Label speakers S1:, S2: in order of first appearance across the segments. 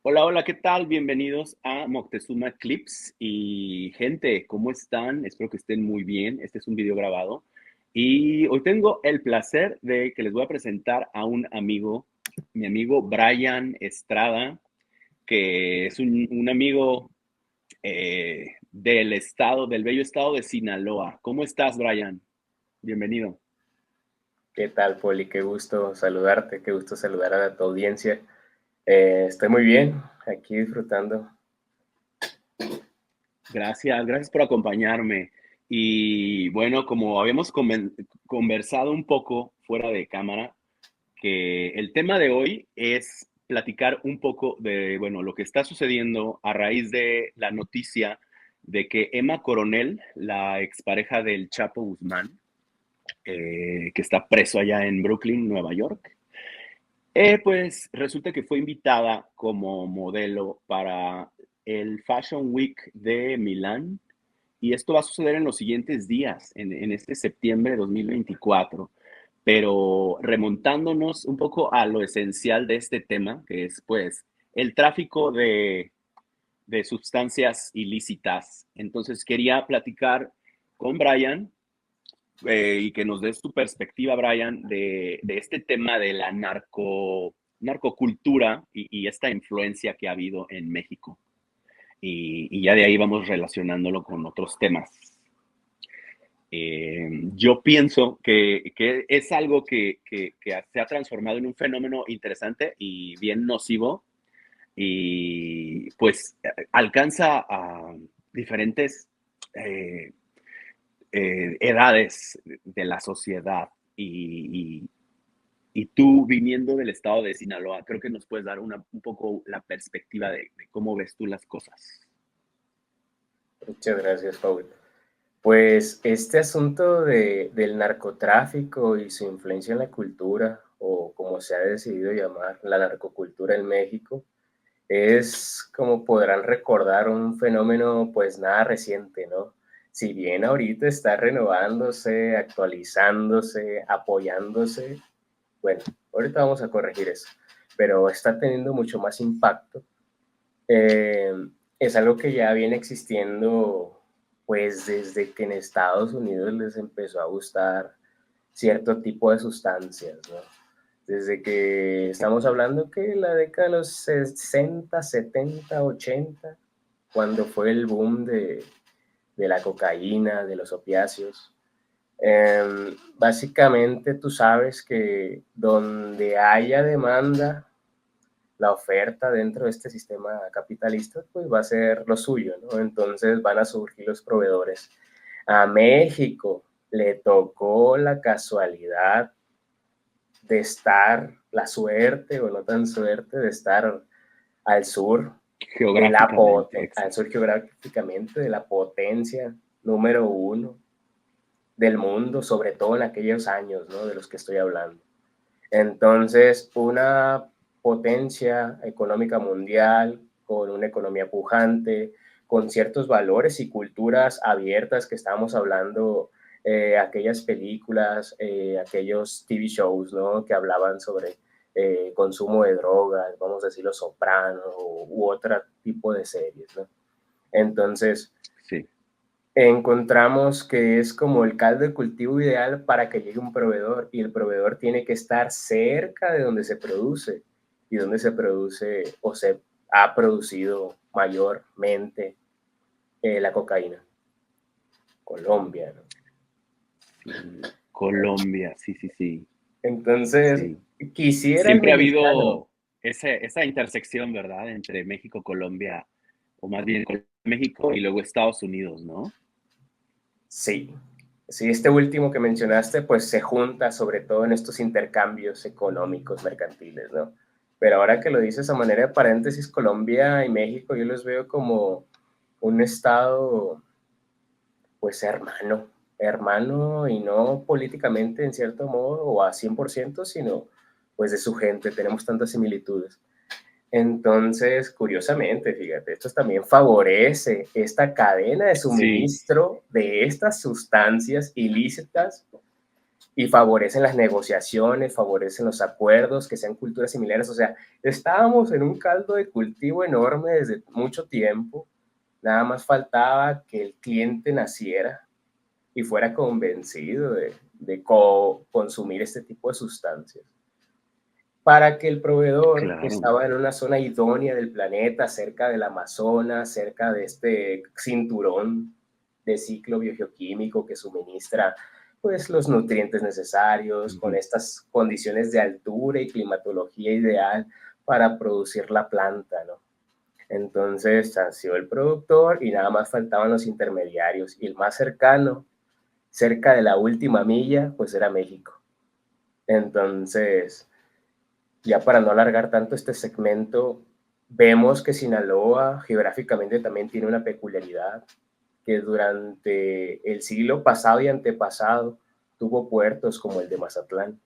S1: Hola, hola, ¿qué tal? Bienvenidos a Moctezuma Clips. Y gente, ¿cómo están? Espero que estén muy bien. Este es un video grabado. Y hoy tengo el placer de que les voy a presentar a un amigo, mi amigo Brian Estrada, que es un amigo del estado, del bello estado de Sinaloa. ¿Cómo estás, Brian? Bienvenido.
S2: ¿Qué tal, Poli? Qué gusto saludarte, qué gusto saludar a tu audiencia. Estoy muy bien, aquí disfrutando.
S1: Gracias, gracias por acompañarme. Y bueno, como habíamos conversado un poco fuera de cámara, que el tema de hoy es platicar un poco de, bueno, lo que está sucediendo a raíz de la noticia de que Emma Coronel, la expareja del Chapo Guzmán, que está preso allá en Brooklyn, Nueva York, pues resulta que fue invitada como modelo para el Fashion Week de Milán, y esto va a suceder en los siguientes días, en este septiembre de 2024. Pero remontándonos un poco a lo esencial de este tema, que es pues el tráfico de sustancias ilícitas. Entonces quería platicar con Brian y que nos des tu perspectiva, Brian, de este tema de la narcocultura y esta influencia que ha habido en México. Y ya de ahí vamos relacionándolo con otros temas. Yo pienso que es algo que se ha transformado en un fenómeno interesante y bien nocivo, y pues alcanza a diferentes eh, edades de la sociedad. Y tú, viniendo del estado de Sinaloa, creo que nos puedes dar un poco la perspectiva de cómo ves tú las cosas.
S2: Muchas gracias, Paul. Pues este asunto del narcotráfico y su influencia en la cultura, o como se ha decidido llamar, la narcocultura en México, es, como podrán recordar, un fenómeno pues nada reciente, ¿no? Si bien ahorita está renovándose, actualizándose, apoyándose. Bueno, ahorita vamos a corregir eso, pero está teniendo mucho más impacto. Eh, es algo que ya viene existiendo pues desde que en Estados Unidos les empezó a gustar cierto tipo de sustancias, ¿no? Desde que estamos hablando que la década de los 60, 70, 80, cuando fue el boom de la cocaína, de los opiáceos. Básicamente tú sabes que donde haya demanda, la oferta dentro de este sistema capitalista, pues va a ser lo suyo, ¿no? Entonces van a surgir los proveedores. A México le tocó la casualidad de estar, la suerte o no tan suerte, de estar al sur
S1: Geográficamente,
S2: al
S1: exacto.
S2: sur geográficamente de la potencia número uno del mundo, sobre todo en aquellos años, ¿no? De los que estoy hablando. Entonces, una potencia económica mundial, con una economía pujante, con ciertos valores y culturas abiertas que estábamos hablando, aquellas películas, aquellos TV shows, ¿no? Que hablaban sobre consumo de drogas, vamos a decir Los Sopranos u otro tipo de series, ¿no? Entonces,
S1: Sí.
S2: encontramos que es como el caldo de cultivo ideal para que llegue un proveedor, y el proveedor tiene que estar cerca de donde se produce y donde se produce o se ha producido mayormente la cocaína, Colombia, ¿no?
S1: Sí. Colombia, sí, sí, sí,
S2: Entonces,
S1: sí.
S2: quisiera el
S1: Siempre ha
S2: mexicano.
S1: habido esa intersección, ¿verdad? Entre México, Colombia, o más bien México y luego Estados Unidos, ¿no?
S2: Sí, sí, este último que mencionaste, pues se junta sobre todo en estos intercambios económicos mercantiles, ¿no? Pero ahora que lo dices a manera de paréntesis, Colombia y México yo los veo como un estado, pues hermano, hermano, y no políticamente en cierto modo o a 100%, sino pues de su gente, tenemos tantas similitudes. Entonces, curiosamente, fíjate, esto también favorece esta cadena de
S1: Sí,
S2: suministro de estas sustancias ilícitas y favorecen las negociaciones, favorecen los acuerdos, que sean culturas similares. O sea, estábamos en un caldo de cultivo enorme desde mucho tiempo. Nada más faltaba que el cliente naciera y fuera convencido de consumir este tipo de sustancias. Para que el proveedor, que
S1: Claro.
S2: estaba en una zona idónea del planeta, cerca del Amazonas, cerca de este cinturón de ciclo biogeoquímico que suministra pues los nutrientes necesarios, con
S1: Ujú.
S2: estas condiciones de altura y climatología ideal para producir la planta, ¿no? Entonces nació el productor y nada más faltaban los intermediarios, y el más cercano, cerca de la última milla, pues era México. Entonces, ya para no alargar tanto este segmento, vemos que Sinaloa geográficamente también tiene una peculiaridad, que durante el siglo pasado y antepasado tuvo puertos como el de Mazatlán,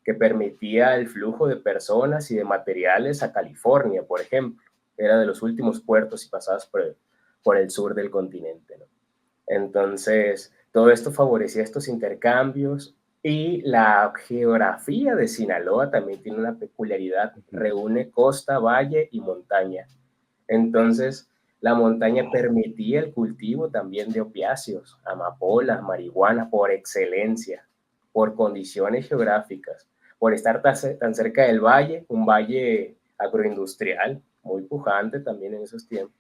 S2: que permitía el flujo de personas y de materiales a California, por ejemplo. Era de los últimos puertos y pasadas por el sur del continente, ¿no? Entonces, todo esto favorecía estos intercambios, y la geografía de Sinaloa también tiene una peculiaridad,
S1: Ujú.
S2: reúne costa, valle y montaña. Entonces, la montaña
S1: Wow.
S2: permitía el cultivo también de opiáceos, amapolas, marihuana por excelencia, por condiciones geográficas, por estar tan cerca del valle, un valle agroindustrial muy pujante también en esos tiempos,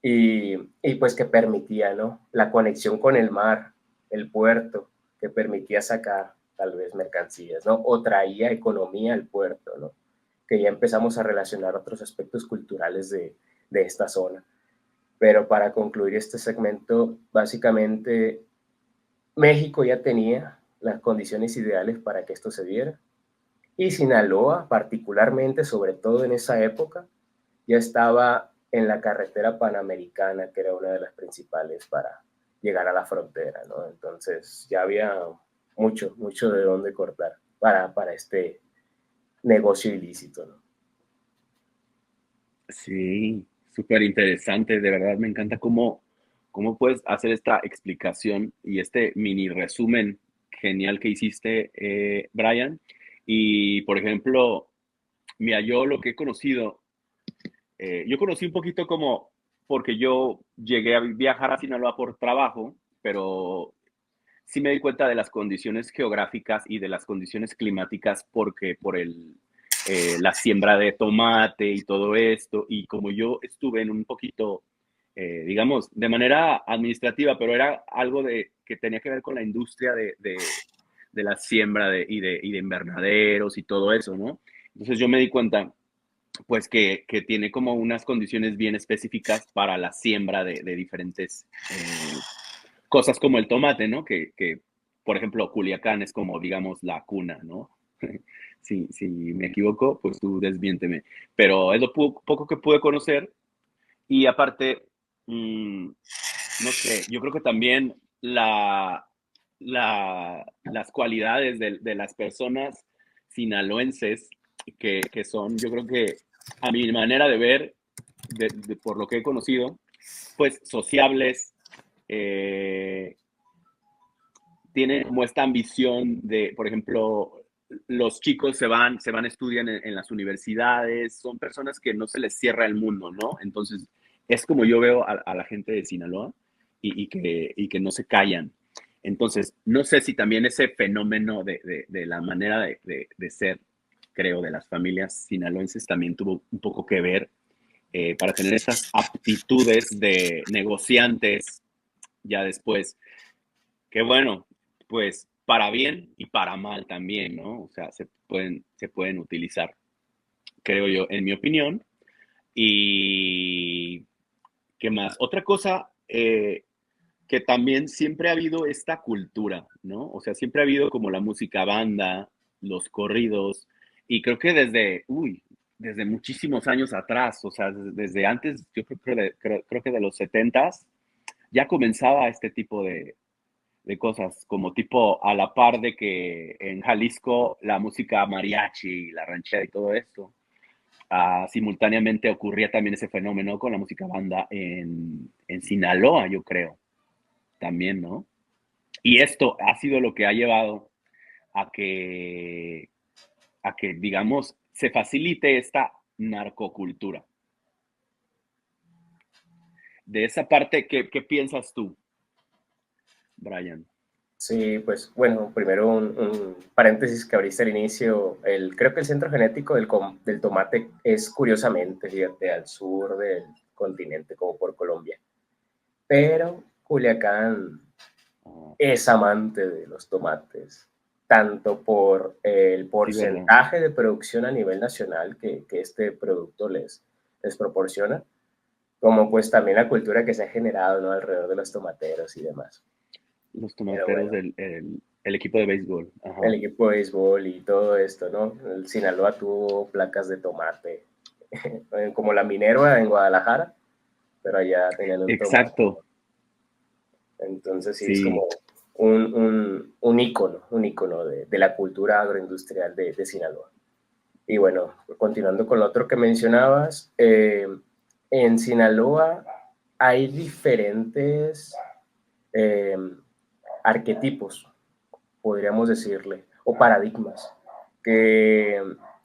S2: y pues que permitía, ¿no? La conexión con el mar, el puerto, que permitía sacar tal vez mercancías, ¿no? O traía economía al puerto, ¿no? Que ya empezamos a relacionar otros aspectos culturales de esta zona. Pero para concluir este segmento, básicamente México ya tenía las condiciones ideales para que esto se diera. Y Sinaloa, particularmente, sobre todo en esa época, ya estaba en la carretera panamericana, que era una de las principales para llegar a la frontera, ¿no? Entonces ya había mucho, mucho de dónde cortar para este negocio ilícito, ¿no?
S1: Sí, súper interesante. De verdad me encanta cómo puedes hacer esta explicación y este mini resumen genial que hiciste, Brian. Y, por ejemplo, mira, yo lo que he conocido, yo conocí un poquito como, porque yo llegué a viajar a Sinaloa por trabajo, pero sí me di cuenta de las condiciones geográficas y de las condiciones climáticas porque por la siembra de tomate y todo esto, y como yo estuve en un poquito, digamos, de manera administrativa, pero era algo que tenía que ver con la industria de la siembra y de invernaderos y todo eso, ¿no? Entonces yo me di cuenta, pues, que tiene como unas condiciones bien específicas para la siembra de diferentes cosas como el tomate, ¿no? Por ejemplo, Culiacán es como, digamos, la cuna, ¿no? Si me equivoco, pues tú desmiénteme. Pero es lo poco que pude conocer y aparte, no sé, yo creo que también las cualidades de las personas sinaloenses que son, yo creo que a mi manera de ver, por lo que he conocido, pues sociables, eh, tienen como esta ambición de, por ejemplo, los chicos se van, estudian en las universidades, son personas que no se les cierra el mundo, ¿no? Entonces, es como yo veo a la gente de Sinaloa y que no se callan. Entonces, no sé si también ese fenómeno de la manera de ser, creo, de las familias sinaloenses también tuvo un poco que ver para tener esas aptitudes de negociantes ya después que bueno, pues para bien y para mal también, ¿no? O sea, se pueden utilizar, creo yo, en mi opinión. Y qué más. Otra cosa que también siempre ha habido esta cultura, ¿no? O sea, siempre ha habido como la música banda, los corridos, y creo que desde muchísimos años atrás, o sea, desde antes, yo creo que de los setentas, ya comenzaba este tipo de cosas, como tipo a la par de que en Jalisco la música mariachi, la ranchera y todo esto, simultáneamente ocurría también ese fenómeno con la música banda en Sinaloa, yo creo, también, ¿no? Y esto ha sido lo que ha llevado a que, digamos, se facilite esta narcocultura. De esa parte, ¿qué piensas tú, Brian?
S2: Sí, pues bueno, primero un paréntesis que abriste al inicio. Creo que el centro genético del tomate es curiosamente, fíjate, al sur del continente, como por Colombia. Pero Culiacán
S1: Ah,
S2: es amante de los tomates, tanto por el
S1: sí, ¿verdad?
S2: porcentaje de producción a nivel nacional que este producto les proporciona, como pues también la cultura que se ha generado, ¿no?, alrededor de los tomateros y demás.
S1: Los
S2: Pero
S1: tomateros
S2: bueno,
S1: el equipo de béisbol.
S2: el
S1: Ajá.
S2: equipo de béisbol y todo esto, ¿no? El Sinaloa tuvo placas de tomate, como la Minerva en Guadalajara, pero allá tenían un tomate.
S1: Exacto.
S2: Entonces sí, es
S1: Sí,
S2: como un ícono de la cultura agroindustrial de Sinaloa. Y bueno, continuando con lo otro que mencionabas, en Sinaloa hay diferentes eh, arquetipos, podríamos decirle, o paradigmas, que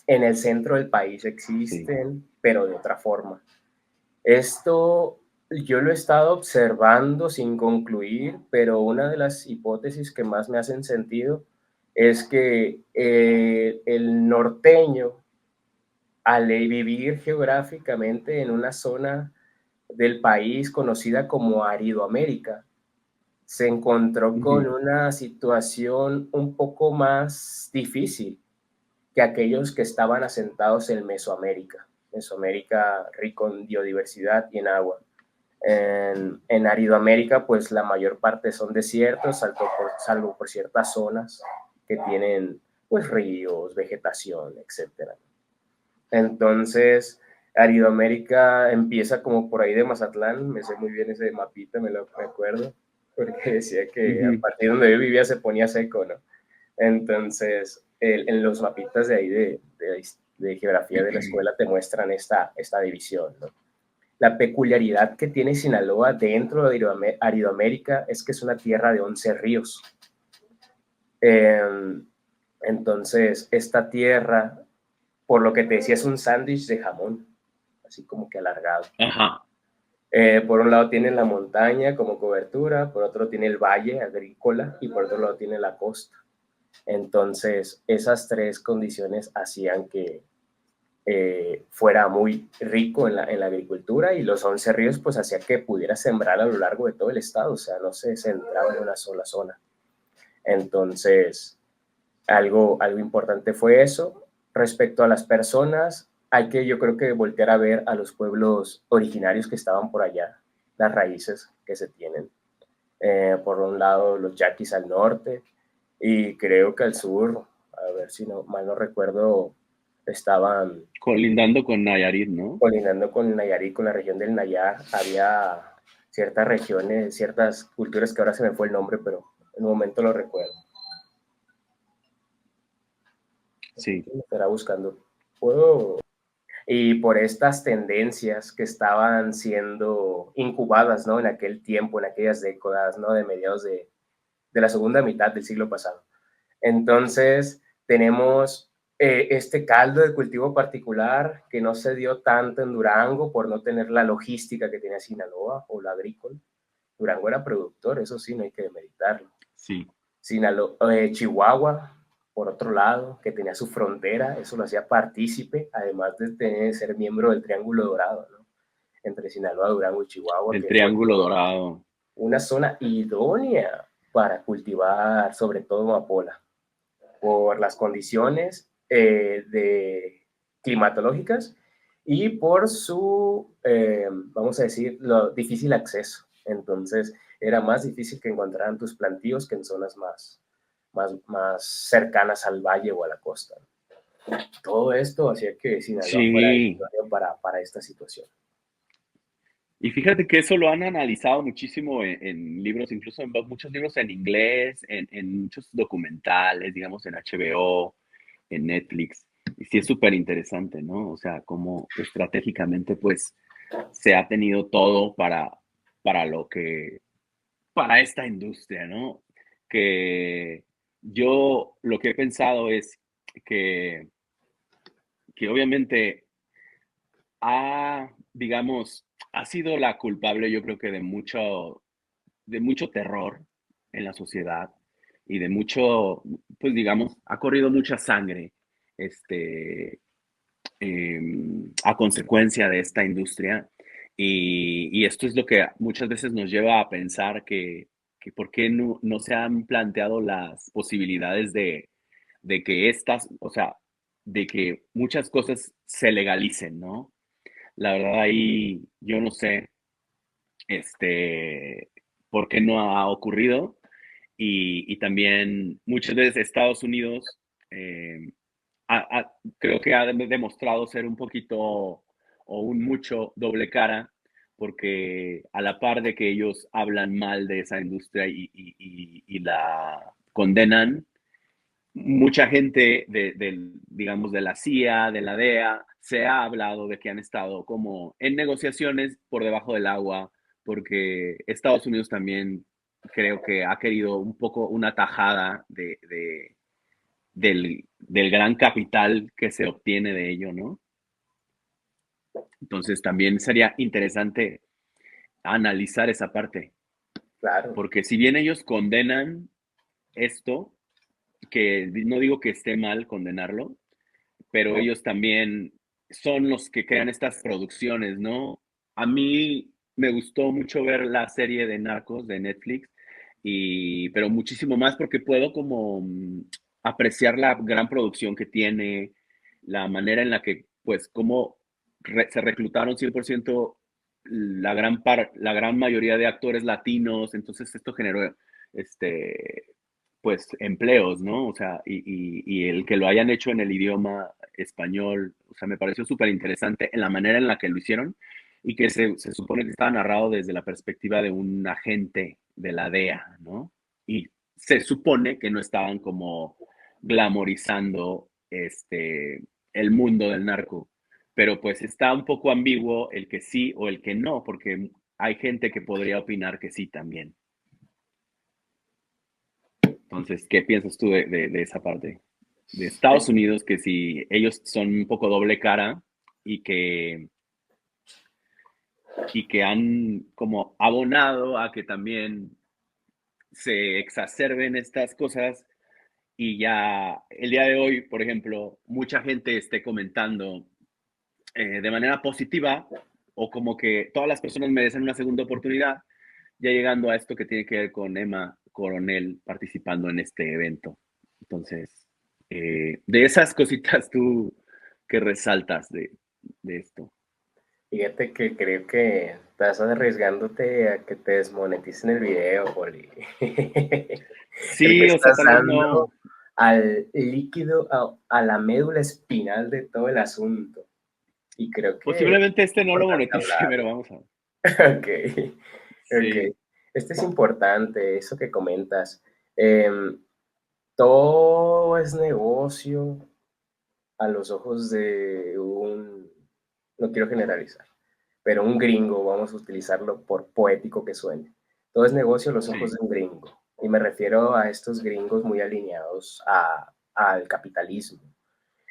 S2: en el centro del país
S1: sí.
S2: existen, pero de otra forma. Esto yo lo he estado observando sin concluir, pero una de las hipótesis que más me hacen sentido es que el norteño, al vivir geográficamente en una zona del país conocida como Aridoamérica, se encontró con
S1: Ujú,
S2: una situación un poco más difícil que aquellos que estaban asentados en Mesoamérica. Mesoamérica rico en biodiversidad y en agua. En Aridoamérica, pues la mayor parte son desiertos, salvo por ciertas zonas que tienen pues ríos, vegetación, etcétera. Entonces, Aridoamérica empieza como por ahí de Mazatlán, me sé muy bien ese mapita, me acuerdo, porque decía que a
S1: ujú.
S2: partir de donde yo vivía se ponía seco, ¿no? Entonces, en los mapitas de ahí de geografía de la escuela te muestran esta división, ¿no? La peculiaridad que tiene Sinaloa dentro de Aridoamérica es que es una tierra de 11 ríos. Eh, entonces, esta tierra, por lo que te decía, es un sándwich de jamón, así como que alargado.
S1: Ajá.
S2: Por un lado tiene la montaña como cobertura, por otro tiene el valle agrícola y por otro lado tiene la costa. Entonces, esas tres condiciones hacían que fuera muy rico en la agricultura, y los 11 ríos pues hacía que pudiera sembrar a lo largo de todo el estado, o sea, no se centraba en una sola zona. Entonces, algo importante fue eso. Respecto a las personas, hay que, yo creo que voltear a ver a los pueblos originarios que estaban por allá, las raíces que se tienen. Por un lado, los yaquis al norte, y creo que al sur, a ver si no, mal no recuerdo, estaban
S1: Colindando con Nayarit, ¿no?
S2: colindando con Nayarit, con la región del Nayar. Había ciertas regiones, ciertas culturas que ahora se me fue el nombre, pero en un momento lo recuerdo.
S1: Sí.
S2: Me estará buscando. Puedo. Y por estas tendencias que estaban siendo incubadas, ¿no?, en aquel tiempo, en aquellas décadas, ¿no?, de mediados de la segunda mitad del siglo pasado. Entonces, tenemos este caldo de cultivo particular que no se dio tanto en Durango por no tener la logística que tenía Sinaloa o la agrícola. Durango era productor, eso sí, no hay que demeritarlo.
S1: Sí.
S2: Chihuahua, por otro lado, que tenía su frontera, eso lo hacía partícipe, además de ser miembro del Triángulo Dorado, ¿no?, entre Sinaloa, Durango y Chihuahua,
S1: El
S2: que fue
S1: Triángulo Dorado.
S2: una zona idónea para cultivar, sobre todo amapola, por las condiciones climatológicas y por su, vamos a decir, lo difícil acceso. Entonces, era más difícil que encontraran tus plantíos que en zonas más cercanas al valle o a la costa. Todo esto hacía que Sinaloa fuera
S1: Sí.
S2: idóneo para esta situación.
S1: Y fíjate que eso lo han analizado muchísimo en libros, incluso en muchos libros en inglés, en muchos documentales, digamos, en HBO, en Netflix. Y sí es súper interesante, ¿no? O sea, cómo estratégicamente, pues, se ha tenido todo para lo que, para esta industria, ¿no? Que yo lo que he pensado es que, que obviamente digamos, ha sido la culpable, yo creo que de mucho terror en la sociedad y de mucho, pues digamos, ha corrido mucha sangre, este, a consecuencia de esta industria. Y esto es lo que muchas veces nos lleva a pensar que por qué no se han planteado las posibilidades de que estas, o sea, de que muchas cosas se legalicen, ¿no? La verdad ahí yo no sé, este, por qué no ha ocurrido. Y también muchas veces Estados Unidos eh, creo que ha demostrado ser un poquito o un mucho doble cara, porque a la par de que ellos hablan mal de esa industria y la condenan, mucha gente digamos, de la CIA, de la DEA, se ha hablado de que han estado como en negociaciones por debajo del agua, porque Estados Unidos también creo que ha querido un poco una tajada del gran capital que se obtiene de ello, ¿no? Entonces también sería interesante analizar esa parte,
S2: Claro,
S1: porque si bien ellos condenan esto, que no digo que esté mal condenarlo, pero ellos también son los que crean estas producciones, ¿no? A mí me gustó mucho ver la serie de Narcos de Netflix, pero muchísimo más porque puedo como apreciar la gran producción que tiene, la manera en la que, pues, cómo se reclutaron 100% la gran mayoría de actores latinos, entonces esto generó, este, pues, empleos, ¿no? O sea, y el que lo hayan hecho en el idioma español, o sea, me pareció súper interesante en la manera en la que lo hicieron y que se supone que estaba narrado desde la perspectiva de un agente de la DEA, ¿no? Y se supone que no estaban como glamorizando el mundo del narco, pero pues está un poco ambiguo el que sí o el que no, porque hay gente que podría opinar que sí también. Entonces, ¿qué piensas tú de esa parte? De Estados Unidos, que si ellos son un poco doble cara y que, y que han como abonado a que también se exacerben estas cosas y ya el día de hoy, por ejemplo, mucha gente esté comentando de manera positiva o como que todas las personas merecen una segunda oportunidad, ya llegando a esto que tiene que ver con Emma Coronel participando en este evento. Entonces, de esas cositas tú que resaltas de esto.
S2: fíjate que creo que estás arriesgándote a que te desmoneticen el video, Poli. Creo que
S1: Sí, o sea,
S2: estás
S1: tal vez
S2: dando
S1: no.
S2: al líquido, a la médula espinal de todo el asunto. Y creo que es
S1: Posiblemente este no lo
S2: importante
S1: monetice, pero
S2: hablarlo.
S1: vamos a ver.
S2: Ok, ok.
S1: Sí,
S2: Este es importante, eso que comentas. Em, Todo es negocio a los ojos de un, no quiero generalizar, pero un gringo, vamos a utilizarlo por poético que suene. Todo es negocio a los ojos
S1: sí.
S2: de un gringo. Y me refiero a estos gringos muy alineados al capitalismo.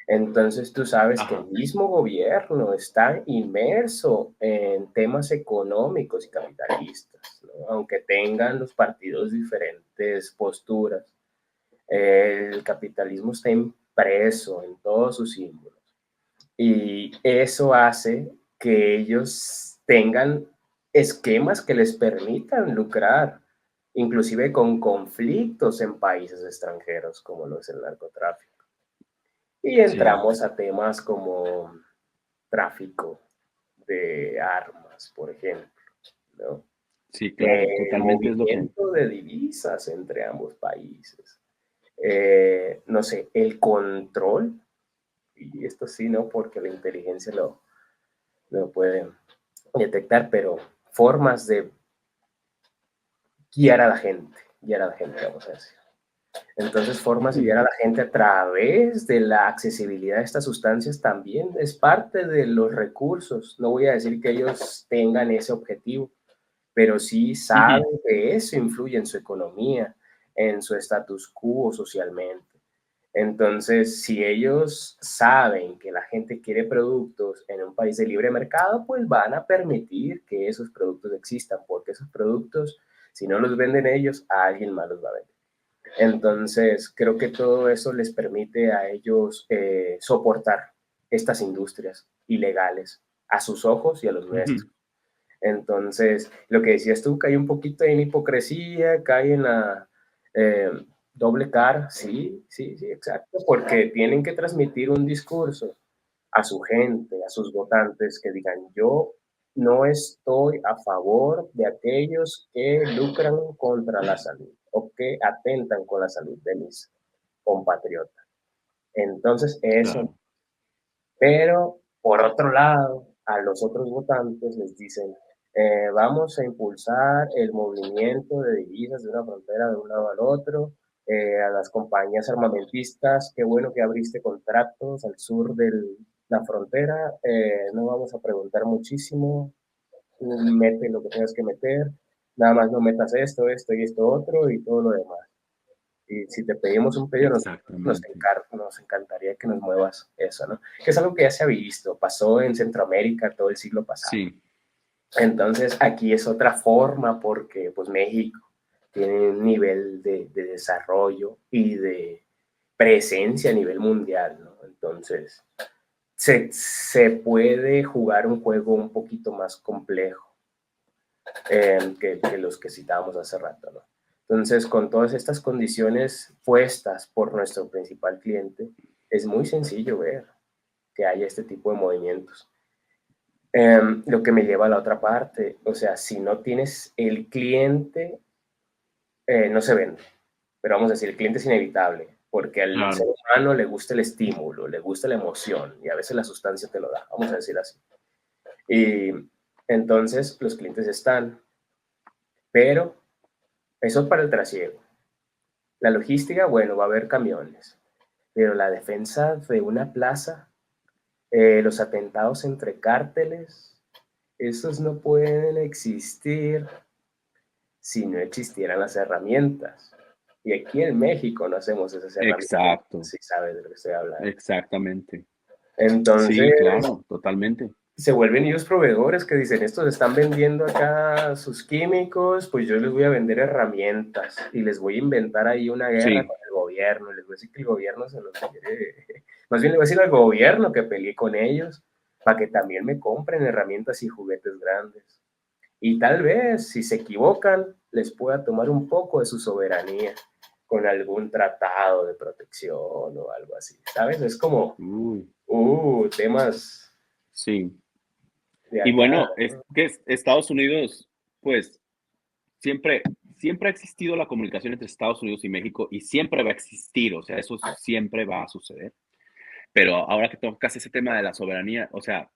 S2: Entonces tú sabes que el
S1: Ajá.
S2: mismo gobierno está inmerso en temas económicos y capitalistas, ¿no? Aunque tengan los partidos diferentes posturas, el capitalismo está impreso en todos sus símbolos. Y eso hace que ellos tengan esquemas que les permitan lucrar, inclusive con conflictos en países extranjeros, como lo es el narcotráfico. Y
S1: Sí,
S2: entramos a temas como tráfico de armas, por ejemplo, ¿no?
S1: sí, claro,
S2: El
S1: totalmente es lo que...
S2: movimiento de divisas entre ambos países. No sé, el control, y esto sí, ¿no? Porque la inteligencia lo puede detectar, pero formas de guiar a la gente, vamos a decir. Entonces, formas de
S1: Ujú.
S2: guiar a la gente a través de la accesibilidad de estas sustancias también es parte de los recursos. No voy a decir que ellos tengan ese objetivo, pero sí
S1: Ujú.
S2: saben que eso influye en su economía, en su status quo socialmente. Entonces, si ellos saben que la gente quiere productos en un país de libre mercado, pues van a permitir que esos productos existan, porque esos productos, si no los venden ellos, a alguien más los va a vender. Entonces, creo que todo eso les permite a ellos soportar estas industrias ilegales a sus ojos y a los nuestros.
S1: Ujú.
S2: Entonces, lo que decías tú, cae un poquito en hipocresía, cae en la eh, doble cara, sí, sí, sí, exacto, porque tienen que transmitir un discurso a su gente, a sus votantes, que digan, yo no estoy a favor de aquellos que lucran contra la salud o que atentan con la salud de mis compatriotas. Entonces, eso,
S1: Claro.
S2: pero por otro lado, a los otros votantes les dicen, vamos a impulsar el movimiento de divisas de una frontera de un lado al otro, a las compañías armamentistas, qué bueno que abriste contratos al sur de la frontera, no vamos a preguntar muchísimo, mete lo que tengas que meter, nada más no metas esto, esto y esto otro y todo lo demás. Y si te pedimos un pedido,
S1: Exactamente.
S2: nos encantaría que nos muevas eso, ¿no? Que es algo que ya se ha visto, pasó en Centroamérica todo el siglo pasado.
S1: Sí,
S2: Entonces, aquí es otra forma porque pues México tiene un nivel de desarrollo y de presencia a nivel mundial, ¿no? Entonces, se puede jugar un juego un poquito más complejo que los que citábamos hace rato, ¿no? Entonces, con todas estas condiciones puestas por nuestro principal cliente, es muy sencillo ver que haya este tipo de movimientos. Lo que me lleva a la otra parte, o sea, si no tienes el cliente, no se vende. Pero vamos a decir, el cliente es inevitable, porque al ser
S1: claro.
S2: humano le gusta el estímulo, le gusta la emoción, y a veces la sustancia te lo da, vamos a decir así. Y entonces los clientes están, pero eso es para el trasiego. La logística, bueno, va a haber camiones, pero la defensa de una plaza, los atentados entre cárteles, esos no pueden existir si no existieran las herramientas. Y aquí en México no hacemos esas herramientas,
S1: Exacto.
S2: si sabes de lo que estoy hablando.
S1: Exactamente. Sí,
S2: Entonces,
S1: claro, totalmente.
S2: se vuelven ellos proveedores que dicen, estos están vendiendo acá sus químicos, pues yo les voy a vender herramientas y les voy a inventar ahí una guerra
S1: Sí,
S2: con el gobierno, les voy a decir que el gobierno se los quiere, más bien le voy a decir al gobierno que pelee con ellos para que también me compren herramientas y juguetes grandes. Y tal vez, si se equivocan, les pueda tomar un poco de su soberanía con algún tratado de protección o algo así, ¿sabes? Es como,
S1: uy,
S2: temas
S1: sí.
S2: de
S1: Y
S2: acá.
S1: bueno, es que Estados Unidos, pues siempre ha existido la comunicación entre Estados Unidos y México y siempre va a existir, o sea, eso siempre va a suceder. Pero ahora que tocas ese tema de la soberanía, o sea,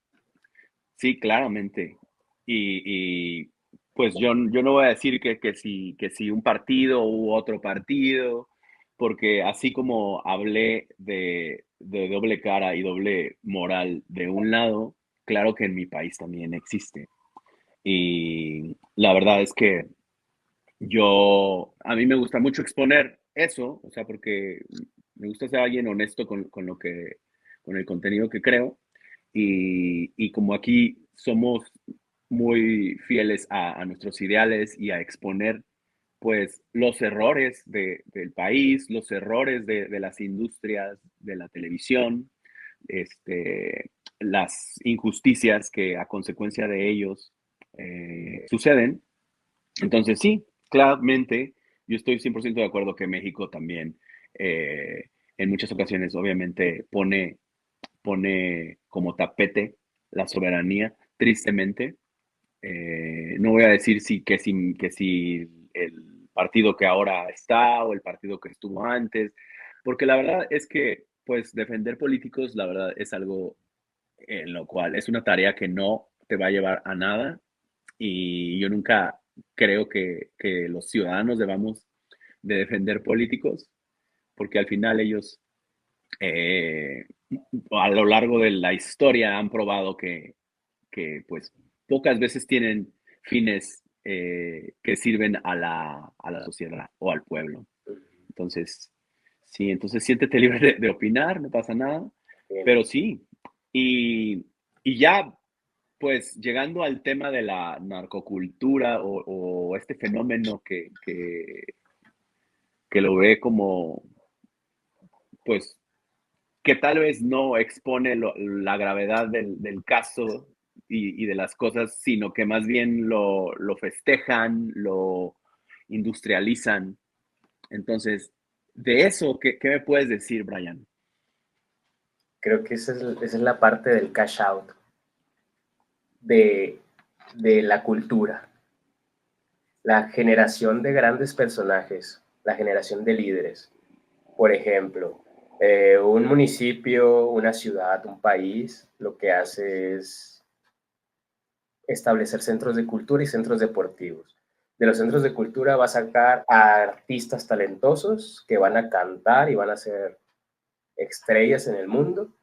S1: sí, claramente. Y pues yo no voy a decir que si un partido u otro partido, porque así como hablé de doble cara y doble moral de un lado, claro que en mi país también existe. Y la verdad es que a mí me gusta mucho exponer eso, o sea, porque me gusta ser alguien honesto con el contenido que creo. Y como aquí somos muy fieles a nuestros ideales y a exponer, pues, los errores del país, los errores de las industrias, de la televisión, las injusticias que a consecuencia de ellos suceden. Entonces, sí, claramente, yo estoy 100% de acuerdo que México también, en muchas ocasiones, obviamente, pone como tapete la soberanía, tristemente. No voy a decir que si el partido que ahora está o el partido que estuvo antes, porque la verdad es que, pues, defender políticos, la verdad, es algo en lo cual es una tarea que no te va a llevar a nada y yo nunca creo que los ciudadanos debamos de defender políticos, porque al final ellos eh, a lo largo de la historia han probado que pues pocas veces tienen fines que sirven a la sociedad o al pueblo. Entonces, sí, entonces siéntete libre de opinar, no pasa nada,
S2: Bien.
S1: pero sí. Y, y ya, pues, llegando al tema de la narcocultura o este fenómeno que lo ve como, pues, que tal vez no expone la gravedad del caso y de las cosas, sino que más bien lo festejan, lo industrializan. Entonces, de eso, ¿qué me puedes decir, Brian?
S2: Creo que esa es la parte del cash out de, de la cultura, la generación de grandes personajes, la generación de líderes. Por ejemplo, un municipio, una ciudad, un país, lo que hace es establecer centros de cultura y centros deportivos. De los centros de cultura va a sacar a artistas talentosos que van a cantar y van a ser estrellas en el mundo.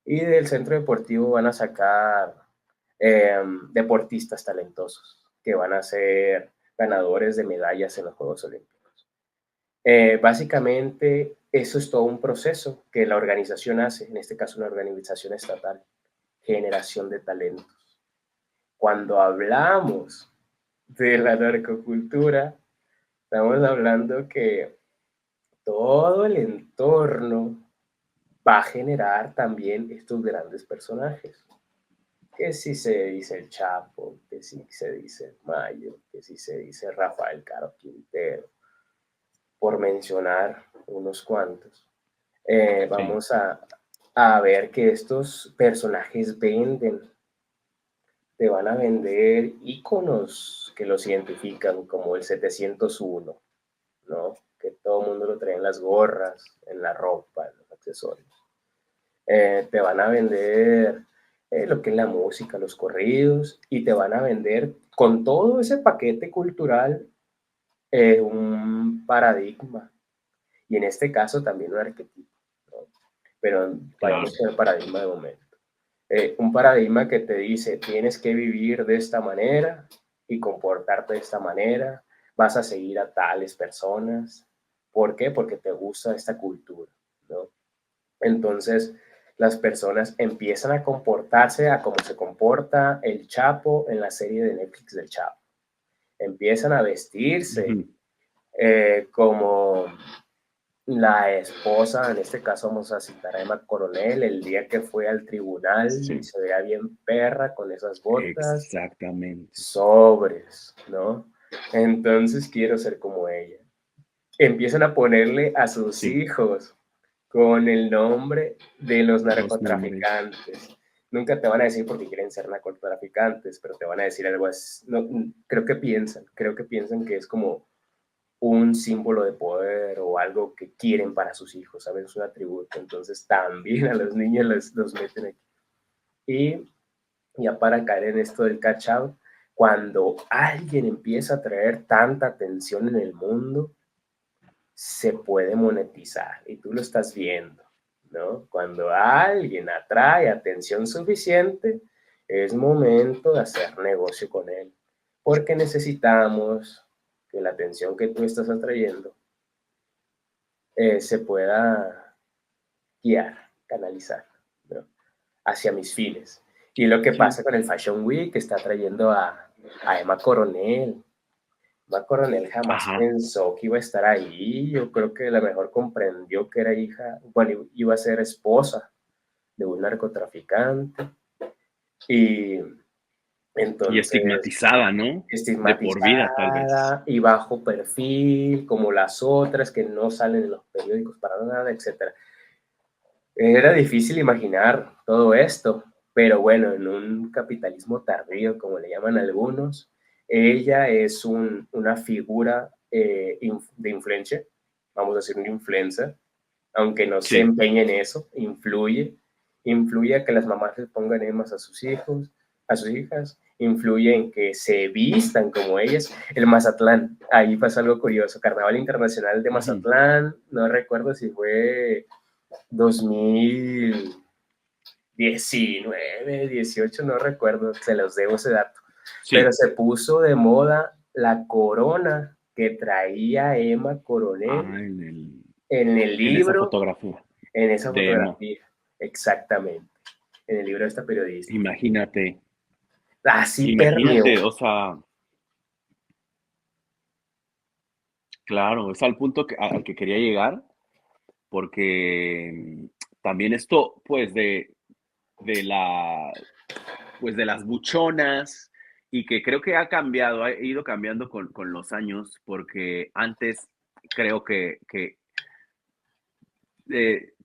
S2: Y del centro deportivo van a sacar deportistas talentosos que van a ser ganadores de medallas en los Juegos Olímpicos. Básicamente, eso es todo un proceso que la organización hace, en este caso una organización estatal, generación de talentos. Cuando hablamos de la narcocultura, estamos hablando que todo el entorno va a generar también estos grandes personajes. Que si se dice el Chapo, que si se dice el Mayo, que si se dice Rafael Caro Quintero, por mencionar unos cuantos.
S1: Sí,
S2: Vamos a ver que estos personajes venden, te van a vender iconos que los identifican como el 701, ¿no? Que todo el mundo lo trae en las gorras, en la ropa, en los accesorios. Te van a vender lo que es la música, los corridos, y te van a vender con todo ese paquete cultural un paradigma, y en este caso también un arquetipo, ¿no? Pero vayamos
S1: claro.
S2: con el paradigma de momento. Un paradigma que te dice, tienes que vivir de esta manera y comportarte de esta manera, vas a seguir a tales personas. ¿Por qué? Porque te gusta esta cultura, ¿no? Entonces, las personas empiezan a comportarse a como se comporta el Chapo en la serie de Netflix del Chapo. Empiezan a vestirse
S1: Ujú.
S2: como la esposa, en este caso vamos a citar a Emma Coronel, el día que fue al tribunal y
S1: Sí,
S2: se veía bien perra con esas botas,
S1: exactamente.
S2: sobres, ¿no? Entonces quiero ser como ella. Empiezan a ponerle a sus
S1: Sí,
S2: hijos con el nombre de los
S1: los nombres.
S2: narcotraficantes. Nunca te van a decir porque quieren ser narcotraficantes, pero te van a decir algo así. No, creo que piensan que es como un símbolo de poder o algo que quieren para sus hijos, ¿sabes? Es un atributo. Entonces también a los niños los meten aquí. Y ya para caer en esto del catch out, cuando alguien empieza a traer tanta atención en el mundo, se puede monetizar y tú lo estás viendo, ¿no? Cuando alguien atrae atención suficiente, es momento de hacer negocio con él, porque necesitamos que la atención que tú estás atrayendo se pueda guiar, canalizar, ¿no? Hacia mis fines. Y lo que
S1: Sí,
S2: pasa con el Fashion Week, que está trayendo a Emma Coronel. Emma Coronel jamás
S1: ajá.
S2: pensó que iba a estar ahí. Yo creo que a lo mejor comprendió que era hija, bueno, iba a ser esposa de un narcotraficante. Y
S1: Y
S2: entonces
S1: estigmatizada, ¿no? De por vida, tal vez.
S2: estigmatizada y bajo perfil, como las otras que no salen en los periódicos para nada, etcétera. Era difícil imaginar todo esto, pero bueno, en un capitalismo tardío, como le llaman algunos, ella es una figura de influencia, vamos a decir una influencer, aunque no se
S1: Sí,
S2: empeñe en eso, influye a que las mamás les pongan emas a sus hijos, a sus hijas, influye en que se vistan como ellas. El Mazatlán, ahí pasa algo curioso, Carnaval Internacional de
S1: ujú,
S2: Mazatlán, no recuerdo si fue 2019, 18, no recuerdo, se los debo ese dato, pero
S1: sí.
S2: se puso de moda la corona que traía Emma
S1: Ah,
S2: Coronel En el
S1: en esa
S2: libro,
S1: fotografía
S2: en esa
S1: de Emma.
S2: fotografía, exactamente, en el libro de esta periodista.
S1: Imagínate,
S2: Así
S1: imagínate,
S2: permeó.
S1: o sea, claro, es al punto al que quería llegar, porque también esto, pues, de la, pues, de las buchonas, y que creo que ha cambiado, ha ido cambiando con los años, porque antes creo que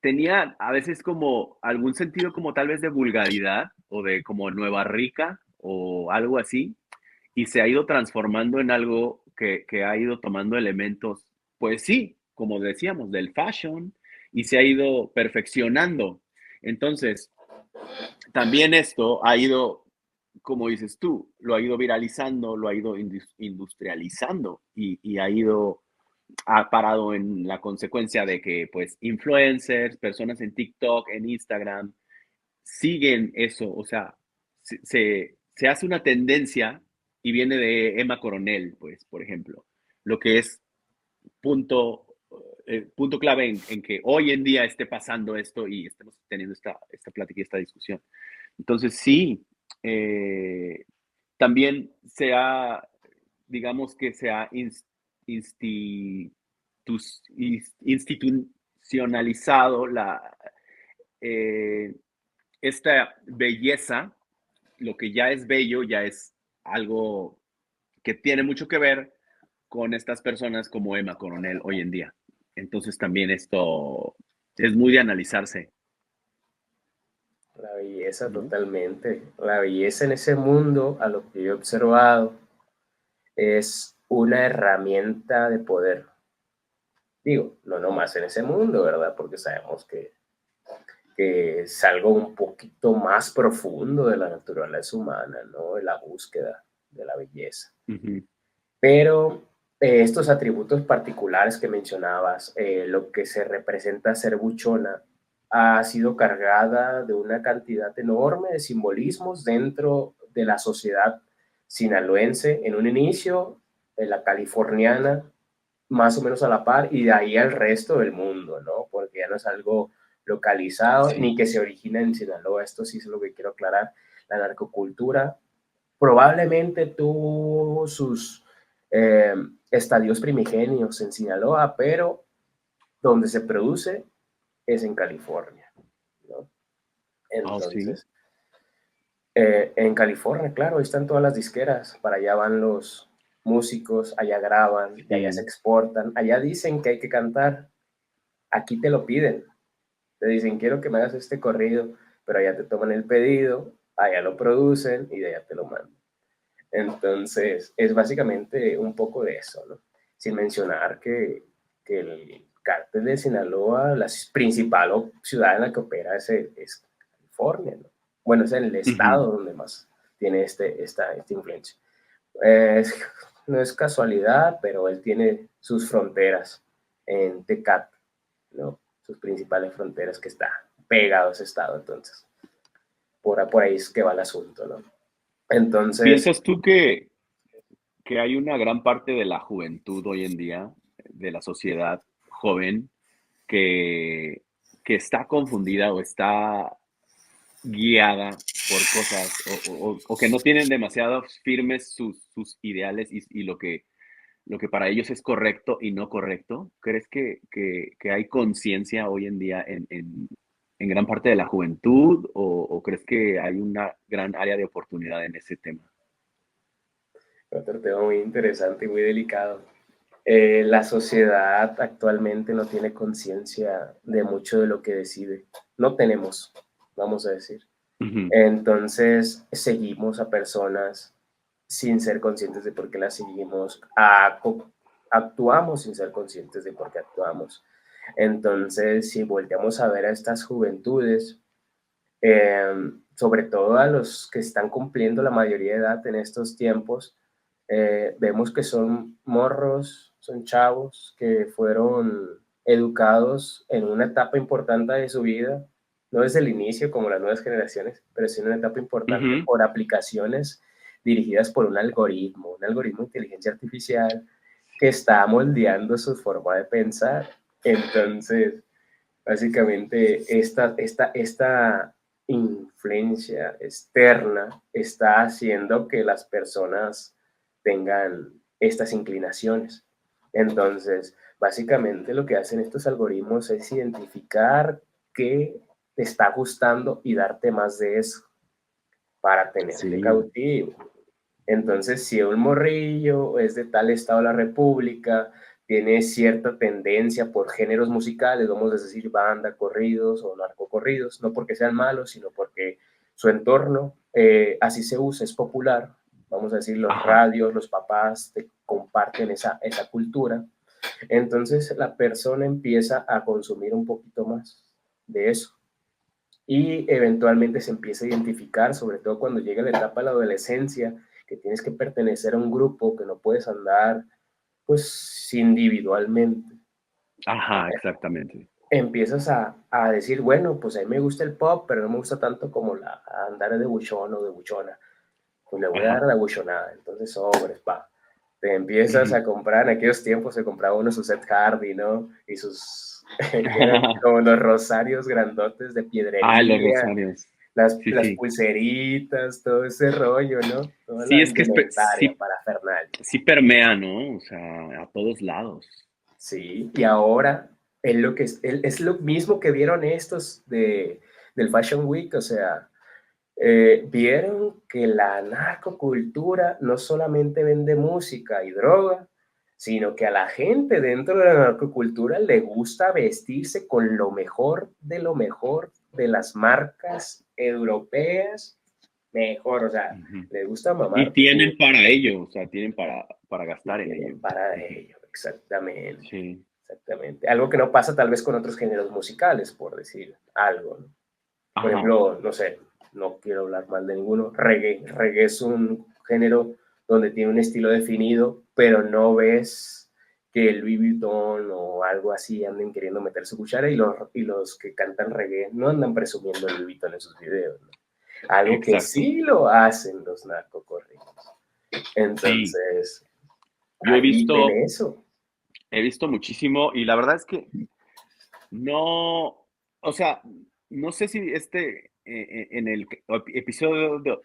S1: tenía a veces como algún sentido como tal vez de vulgaridad o de como nueva rica o algo así, y se ha ido transformando en algo que ha ido tomando elementos, pues sí, como decíamos, del fashion, y se ha ido perfeccionando. Entonces, también esto ha ido, como dices tú, lo ha ido viralizando, lo ha ido industrializando y ha ido, ha parado en la consecuencia de que pues influencers, personas en TikTok, en Instagram, siguen eso, o sea, se hace una tendencia y viene de Emma Coronel, pues, por ejemplo, lo que es punto, punto clave en que hoy en día esté pasando esto y estemos teniendo esta plática y esta discusión. Entonces, sí, eh, también se ha, digamos que se ha institucionalizado eh, esta belleza, lo que ya es bello, ya es algo que tiene mucho que ver con estas personas como Emma Coronel hoy en día. Entonces también esto es muy de analizarse,
S2: La belleza
S1: ¿no?
S2: totalmente. La belleza en ese mundo, a lo que yo he observado, es una herramienta de poder. Digo, no nomás en ese mundo, ¿verdad? Porque sabemos que es algo un poquito más profundo de la naturaleza humana, ¿no? De la búsqueda de la belleza.
S1: Ujú.
S2: Pero estos atributos particulares que mencionabas, lo que se representa ser buchona, ha sido cargada de una cantidad enorme de simbolismos dentro de la sociedad sinaloense en un inicio, en la californiana, más o menos a la par, y de ahí al resto del mundo, ¿no? Porque ya no es algo localizado ni
S1: Sí.
S2: que se origina en Sinaloa. Esto sí es lo que quiero aclarar. La narcocultura probablemente tuvo sus eh, estadios primigenios en Sinaloa, pero donde se produce es en California, ¿no?
S1: Oh, sí.
S2: Entonces, en California, claro, ahí están todas las disqueras, para allá van los músicos, allá graban, de allá se
S1: Sí.
S2: exportan, allá dicen que hay que cantar, aquí te lo piden, te dicen quiero que me hagas este corrido, pero allá te toman el pedido, allá lo producen y de allá te lo mandan. Entonces, es básicamente un poco de eso, ¿no? Sin mencionar que el cártel de Sinaloa, la principal ciudad en la que opera es California, ¿no? Bueno, es el
S1: Ujú.
S2: estado donde más tiene esta influencia. Es, no es casualidad, pero él tiene sus fronteras en Tecate, ¿no? Sus principales fronteras que está pegado a ese estado, entonces, por ahí es que va el asunto, ¿no? Entonces,
S1: ¿Piensas tú que hay una gran parte de la juventud hoy en día, de la sociedad joven, que, que está confundida o está guiada por cosas o que no tienen demasiado firmes sus ideales y lo que para ellos es correcto y no correcto? ¿Crees que hay conciencia hoy en día en gran parte de la juventud o crees que hay una gran área de oportunidad en ese tema?
S2: otro tema muy interesante y muy delicado. La sociedad actualmente no tiene conciencia de mucho de lo que decide. No tenemos, vamos a decir.
S1: Ujú,
S2: Entonces, seguimos a personas sin ser conscientes de por qué las seguimos. Actuamos sin ser conscientes de por qué actuamos. Entonces, si volteamos a ver a estas juventudes, sobre todo a los que están cumpliendo la mayoría de edad en estos tiempos, vemos que son morros, son chavos que fueron educados en una etapa importante de su vida, no desde el inicio como las nuevas generaciones, pero sí en una etapa importante
S1: ujú,
S2: por aplicaciones dirigidas por un algoritmo de inteligencia artificial que está moldeando su forma de pensar. Entonces, básicamente, esta influencia externa está haciendo que las personas tengan estas inclinaciones. Entonces, básicamente lo que hacen estos algoritmos es identificar qué te está gustando y darte más de eso para tenerte
S1: Sí,
S2: cautivo. Entonces, si un morrillo es de tal estado de la república, tiene cierta tendencia por géneros musicales, vamos a decir banda, corridos o narcocorridos, no porque sean malos, sino porque su entorno así se usa, es popular, vamos a decir los
S1: ajá,
S2: radios, los papás comparten esa cultura, entonces la persona empieza a consumir un poquito más de eso y eventualmente se empieza a identificar, sobre todo cuando llega la etapa de la adolescencia, que tienes que pertenecer a un grupo, que no puedes andar pues individualmente.
S1: ajá, exactamente.
S2: Empiezas a decir, bueno, pues a mí me gusta el pop, pero no me gusta tanto como andar de buchón o de buchona. Pues le voy a dar
S1: Ajá.
S2: la buchonada. Entonces, sobres, pa. Te empiezas
S1: Ujú.
S2: a comprar, en aquellos tiempos se compraba uno sus Ed Hardy, ¿no? Y sus, que eran como los rosarios grandotes de
S1: Ah, los
S2: piedrería,
S1: rosarios. Sí,
S2: las
S1: sí.
S2: pulseritas, todo ese rollo, ¿no? Toda
S1: Sí,
S2: la
S1: es que
S2: indumentaria
S1: sí,
S2: para Fernández.
S1: sí permea, ¿no? O sea, a todos lados.
S2: Sí, y ahora es lo mismo que vieron estos del Fashion Week, o sea, vieron que la narcocultura no solamente vende música y droga, sino que a la gente dentro de la narcocultura le gusta vestirse con lo mejor de las marcas europeas, mejor, o sea,
S1: Ujú.
S2: le gusta
S1: Y
S2: mamar
S1: tienen para ello, o sea, tienen para
S2: y
S1: gastar en ello.
S2: tienen para
S1: Ujú.
S2: ello, exactamente.
S1: Sí.
S2: Exactamente. Algo que no pasa tal vez con otros géneros musicales, por decir algo, ¿no? Por
S1: Ajá.
S2: ejemplo, no sé, no quiero hablar mal de ninguno, reggae. Reggae es un género donde tiene un estilo definido, pero no ves que el Louis Vuitton o algo así anden queriendo meter su cuchara y los que cantan reggae no andan presumiendo el Louis Vuitton en sus videos, ¿no? Algo que
S1: Exacto.
S2: sí lo hacen los narcocorridos.
S1: Sí.
S2: Entonces,
S1: Yo
S2: ahí ven eso.
S1: he visto muchísimo y la verdad es que no, o sea, no sé si en el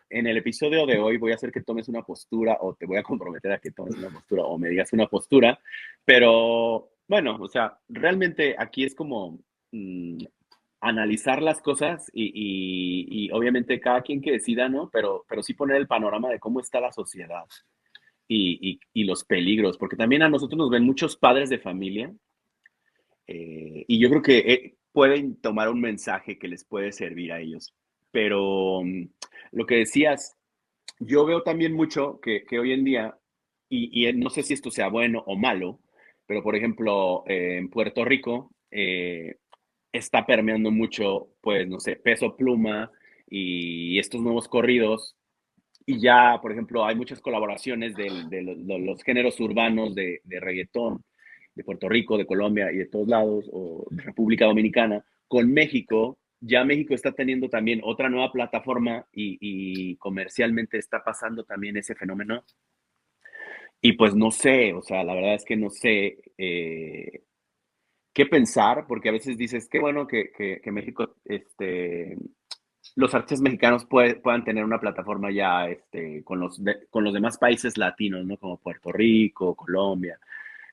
S1: en el episodio de hoy voy a hacer que tomes una postura o te voy a comprometer a que tomes una postura o me digas una postura, pero bueno, o sea, realmente aquí es como analizar las cosas y obviamente cada quien que decida, ¿no? Pero sí poner el panorama de cómo está la sociedad y los peligros, porque también a nosotros nos ven muchos padres de familia y yo creo que pueden tomar un mensaje que les puede servir a ellos. Pero lo que decías, yo veo también mucho que hoy en día, y no sé si esto sea bueno o malo, pero por ejemplo, en Puerto Rico está permeando mucho, pues, no sé, Peso Pluma y estos nuevos corridos. Y ya, por ejemplo, hay muchas colaboraciones de los géneros urbanos de reggaetón de Puerto Rico, de Colombia y de todos lados, o de República Dominicana, con México. Ya México está teniendo también otra nueva plataforma y comercialmente está pasando también ese fenómeno. Y pues no sé, o sea, la verdad es que no sé qué pensar, porque a veces dices, qué bueno que México los artistas mexicanos puedan tener una plataforma ya con con los demás países latinos, ¿no? Como Puerto Rico, Colombia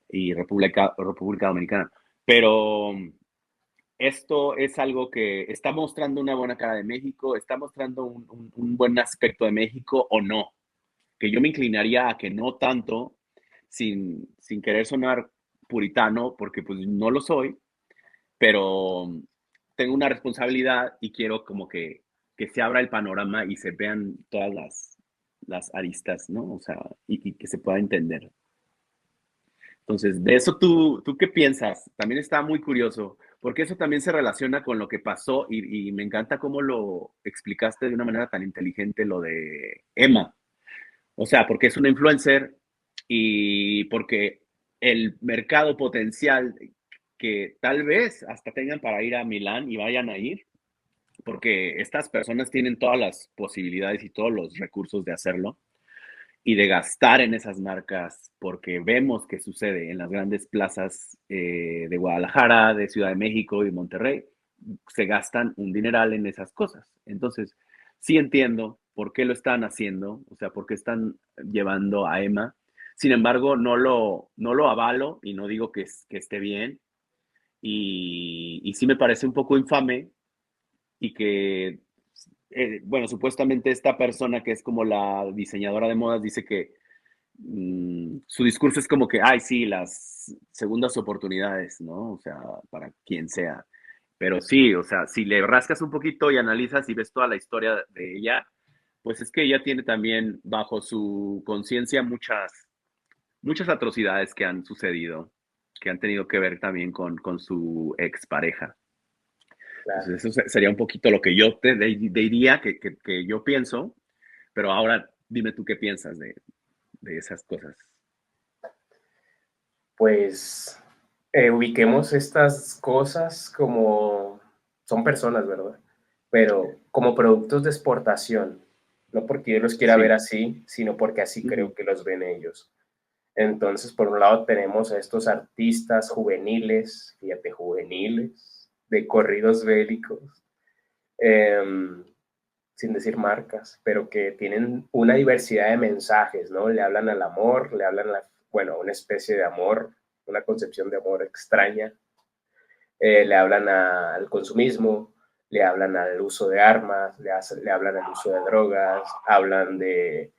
S1: y República Dominicana. Pero esto es algo que está mostrando una buena cara de México, está mostrando un buen aspecto de México o no. Que yo me inclinaría a que no tanto, sin querer sonar puritano, porque pues no lo soy, pero tengo una responsabilidad y quiero como que se abra el panorama y se vean todas las aristas, ¿no? O sea, y que se pueda entender. Entonces, de eso tú qué piensas? También está muy curioso, porque eso también se relaciona con lo que pasó y me encanta cómo lo explicaste de una manera tan inteligente lo de Emma. O sea, porque es una influencer y porque el mercado potencial que tal vez hasta tengan para ir a Milán y vayan a ir, porque estas personas tienen todas las posibilidades y todos los recursos de hacerlo. y de gastar en esas marcas, porque vemos que sucede en las grandes plazas de Guadalajara, de Ciudad de México y Monterrey, se gastan un dineral en esas cosas. Entonces, sí entiendo por qué lo están haciendo, o sea, por qué están llevando a Emma. Sin embargo, no lo avalo y no digo que esté bien. Y sí me parece un poco infame y que, bueno, supuestamente esta persona que es como la diseñadora de modas dice que su discurso es como que, ay, sí, las segundas oportunidades, ¿no? O sea, para quien sea. Pero sí, o sea, si le rascas un poquito y analizas y ves toda la historia de ella, pues es que ella tiene también bajo su conciencia muchas atrocidades que han sucedido, que han tenido que ver también con su expareja.
S2: Claro.
S1: Entonces, eso sería un poquito lo que yo te diría que yo pienso, pero ahora dime tú qué piensas de esas cosas.
S2: Pues ubiquemos estas cosas como son personas, ¿verdad? Pero como productos de exportación, no porque yo los quiera ver
S1: Sí.
S2: así, sino porque así
S1: Ujú.
S2: creo que los ven ellos. Entonces, por un lado tenemos a estos artistas juveniles, fíjate, juveniles, de corridos bélicos, em, sin decir marcas, pero que tienen una diversidad de mensajes, ¿no? Le hablan al amor, le hablan a, bueno, una especie de amor, una concepción de amor extraña, le hablan al consumismo, le hablan al uso de armas, le hablan al uso de drogas, hablan de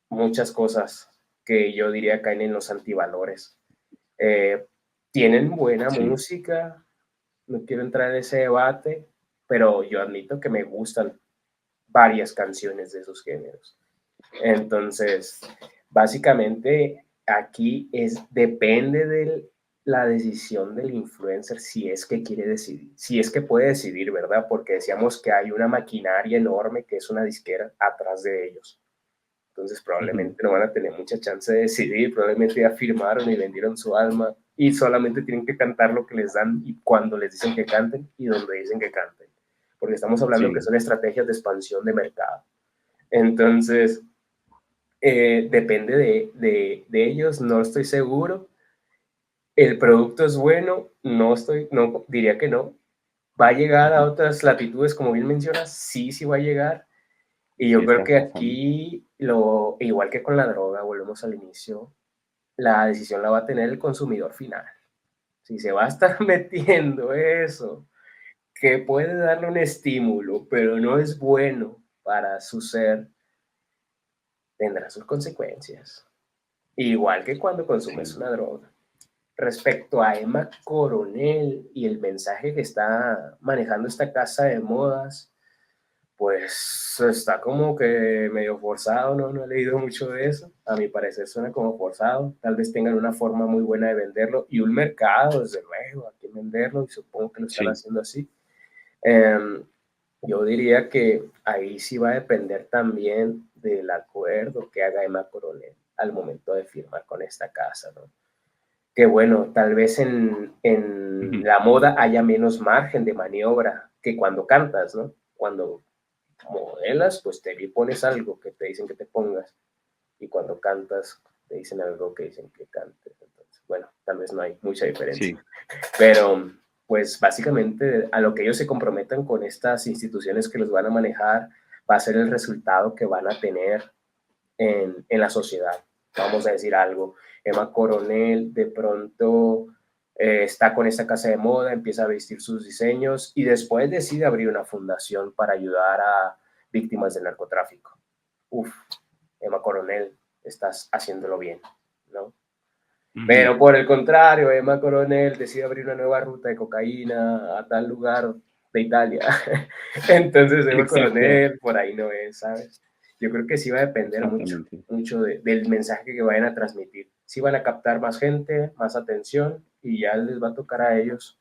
S2: muchas cosas que yo diría caen en los antivalores. Eh, Tienen buena
S1: Sí,
S2: música, no quiero entrar en ese debate, pero yo admito que me gustan varias canciones de esos géneros. Entonces, básicamente aquí depende de la decisión del influencer si es que quiere decidir, si es que puede decidir, ¿verdad? Porque decíamos que hay una maquinaria enorme que es una disquera atrás de ellos. Entonces
S1: ujú,
S2: probablemente no van a tener mucha chance de decidir, probablemente ya firmaron y vendieron su alma y solamente tienen que cantar lo que les dan y cuando les dicen que canten y donde dicen que canten. Porque estamos hablando que
S1: sí,
S2: son estrategias de expansión de mercado. Entonces, depende de ellos, no estoy seguro. El producto es bueno, no, diría que no. ¿Va a llegar a
S1: ujú.
S2: otras latitudes, como bien mencionas? Sí, sí va a llegar. Y
S1: Sí
S2: yo creo
S1: está
S2: que
S1: pasando.
S2: aquí, igual que con la droga, volvemos al inicio, la decisión la va a tener el consumidor final. Si se va a estar metiendo eso, que puede darle un estímulo, pero no es bueno para su ser, tendrá sus consecuencias. Igual que cuando consumes
S1: Sí.
S2: una droga. Respecto a Emma Coronel y el mensaje que está manejando esta casa de modas, pues está como que medio forzado, ¿no? No he leído mucho de eso. A mi parecer suena como forzado. Tal vez tengan una forma muy buena de venderlo y un mercado, desde luego, a quien venderlo y supongo que lo están
S1: Sí,
S2: haciendo así. Eh, yo diría que ahí sí va a depender también del acuerdo que haga Emma Coronel al momento de firmar con esta casa, ¿no? Que bueno, tal vez en
S1: ujú,
S2: la moda haya menos margen de maniobra que cuando cantas, ¿no? Cuando modelas, pues te pones algo que te dicen que te pongas y cuando cantas te dicen algo que dicen que cantes. Entonces, bueno, tal vez no hay mucha diferencia.
S1: sí,
S2: Pero pues básicamente a lo que ellos se comprometan con estas instituciones que los van a manejar va a ser el resultado que van a tener en la sociedad. Vamos a decir algo, Emma Coronel de pronto está con esta casa de moda, empieza a vestir sus diseños y después decide abrir una fundación para ayudar a víctimas del narcotráfico. Uf, Emma Coronel, estás haciéndolo bien, ¿no?
S1: ujú.
S2: Pero por el contrario, Emma Coronel decide abrir una nueva ruta de cocaína a tal lugar de Italia. Entonces, Emma
S1: Exacto,
S2: Coronel por ahí no es, ¿sabes? Yo creo que sí va a depender mucho,
S1: exactamente.
S2: mucho del mensaje que vayan a transmitir. Sí van a captar más gente, más atención y ya les va a tocar a ellos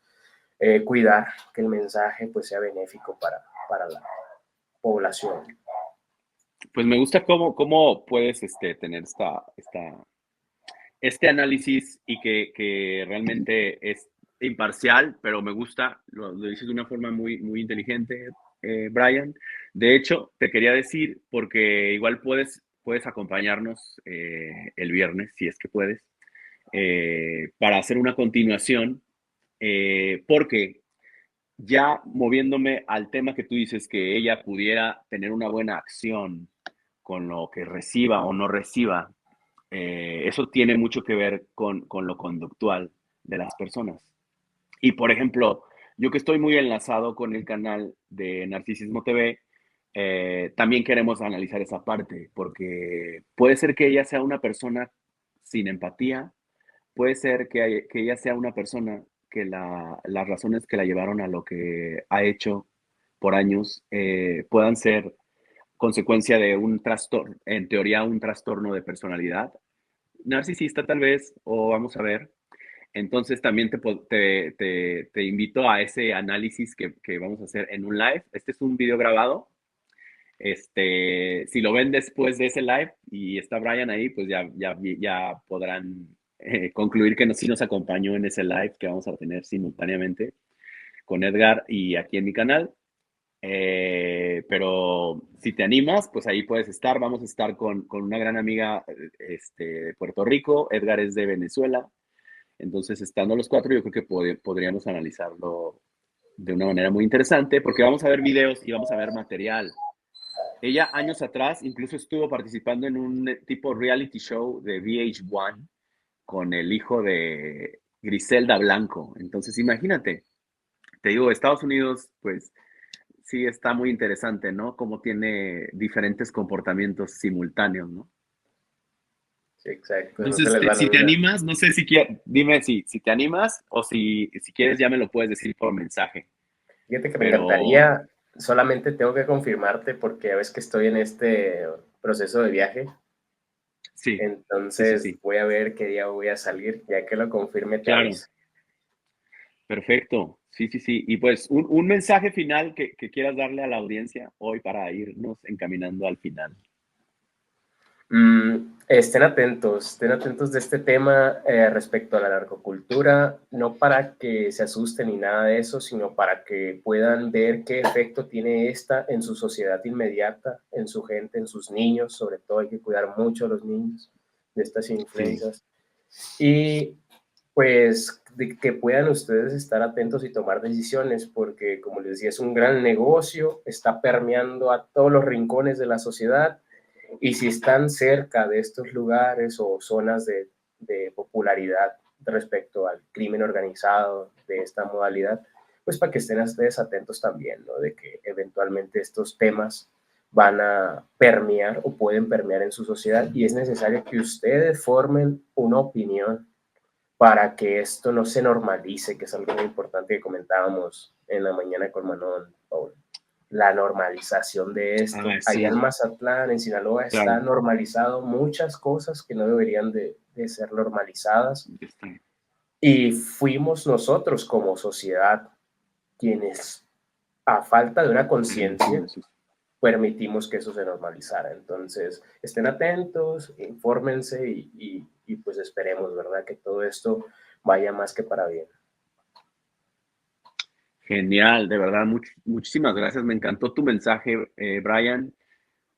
S2: cuidar que el mensaje pues sea benéfico para la población.
S1: Pues me gusta cómo puedes tener este análisis y que realmente es imparcial, pero me gusta, lo dices de una forma muy inteligente, Brian. De hecho, te quería decir, porque igual puedes puedes acompañarnos el viernes, si es que puedes, para hacer una continuación, porque ya moviéndome al tema que tú dices, que ella pudiera tener una buena acción con lo que reciba o no reciba, eso tiene mucho que ver con lo conductual de las personas. Y por ejemplo, yo que estoy muy enlazado con el canal de Narcisismo TV, también queremos analizar esa parte, porque puede ser que ella sea una persona sin empatía, puede ser que ella sea una persona que las razones que la llevaron a lo que ha hecho por años puedan ser consecuencia de un trastorno, en teoría un trastorno de personalidad narcisista tal vez, o vamos a ver. Entonces también te invito a ese análisis que vamos a hacer en un live. Este es un video grabado. Si lo ven después de ese live y está Brian ahí, pues ya podrán concluir que sí nos acompañó en ese live que vamos a tener simultáneamente con Edgar y aquí en mi canal. Pero si te animas, pues ahí puedes estar. Vamos a estar con una gran amiga de Puerto Rico. Edgar es de Venezuela. Entonces, estando los cuatro, yo creo que podríamos analizarlo de una manera muy interesante, porque vamos a ver videos y vamos a ver material. Ella, años atrás, incluso estuvo participando en un tipo reality show de VH1 con el hijo de Griselda Blanco. Entonces, imagínate, te digo, Estados Unidos, pues sí está muy interesante, ¿no? Cómo tiene diferentes comportamientos simultáneos, ¿no?
S2: Sí, exacto, no se
S1: Entonces,
S2: les va la
S1: si te
S2: vida.
S1: animas, no sé si quieres, dime si te animas o si quieres ya me lo puedes decir por mensaje.
S2: Fíjate que me
S1: Pero
S2: encantaría, solamente tengo que confirmarte porque ya ves que estoy en este proceso de viaje,
S1: sí, sí, sí,
S2: entonces
S1: sí,
S2: voy a ver qué día voy a salir, ya que lo confirme te
S1: claro,
S2: aviso.
S1: perfecto. Sí, sí, sí. Y pues un mensaje final que quieras darle a la audiencia hoy para irnos encaminando al final.
S2: Estén atentos de este tema respecto a la narcocultura, no para que se asusten ni nada de eso, sino para que puedan ver qué efecto tiene esta en su sociedad inmediata, en su gente, en sus niños, sobre todo hay que cuidar mucho a los niños de estas
S1: Sí,
S2: influencias. Y pues de que puedan ustedes estar atentos y tomar decisiones, porque como les decía, es un gran negocio, está permeando a todos los rincones de la sociedad y si están cerca de estos lugares o zonas de popularidad respecto al crimen organizado de esta modalidad, pues para que estén ustedes atentos también, ¿no? De que eventualmente estos temas van a permear o pueden permear en su sociedad y es necesario que ustedes formen una opinión para que esto no se normalice, que es algo muy importante que comentábamos en la mañana con Manon, Paul. La normalización de esto. Allá en
S1: sí,
S2: Mazatlán, en Sinaloa, está
S1: claro.
S2: normalizado muchas cosas que no deberían de ser normalizadas.
S1: Está.
S2: Y fuimos nosotros como sociedad quienes, a falta de una conciencia,
S1: Permitimos eso.
S2: permitimos que eso se normalizara. Entonces, estén atentos, infórmense y pues esperemos, ¿verdad? Que todo esto vaya más que para bien.
S1: Genial, de verdad, muchísimas gracias. Me encantó tu mensaje, Brian.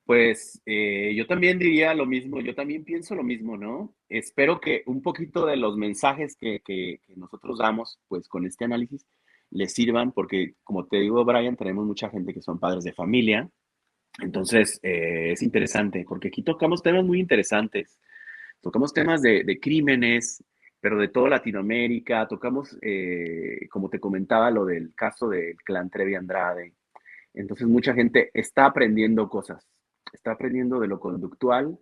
S1: Pues yo también diría lo mismo, yo también pienso lo mismo, ¿no? Espero que un poquito de los mensajes que nosotros damos, pues con este análisis, les sirvan, porque como te digo, Brian, tenemos mucha gente que son padres de familia, entonces es interesante, porque aquí tocamos temas muy interesantes, tocamos temas de crímenes, pero de toda Latinoamérica, tocamos, como te comentaba, lo del caso del clan Trevi Andrade, entonces mucha gente está aprendiendo cosas, está aprendiendo de lo conductual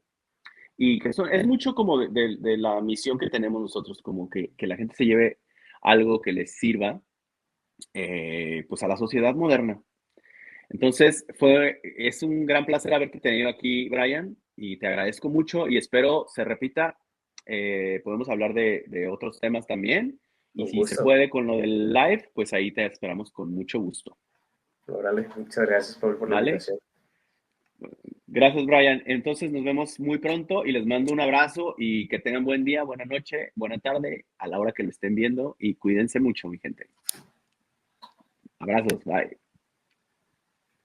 S1: y que es mucho como de la misión que tenemos nosotros, como que la gente se lleve algo que les sirva pues a la sociedad moderna. Entonces es un gran placer haberte tenido aquí, Brian, y te agradezco mucho y espero se repita. Podemos hablar de otros temas también y
S2: Un
S1: si se
S2: gusto.
S1: puede con lo del live, pues ahí te esperamos con mucho gusto.
S2: Órale, muchas gracias por la
S1: ¿Vale?
S2: invitación.
S1: Gracias, Brian. Entonces nos vemos muy pronto y les mando un abrazo y que tengan buen día, buena noche, buena tarde a la hora que lo estén viendo y cuídense mucho, mi gente. Abrazos, bye.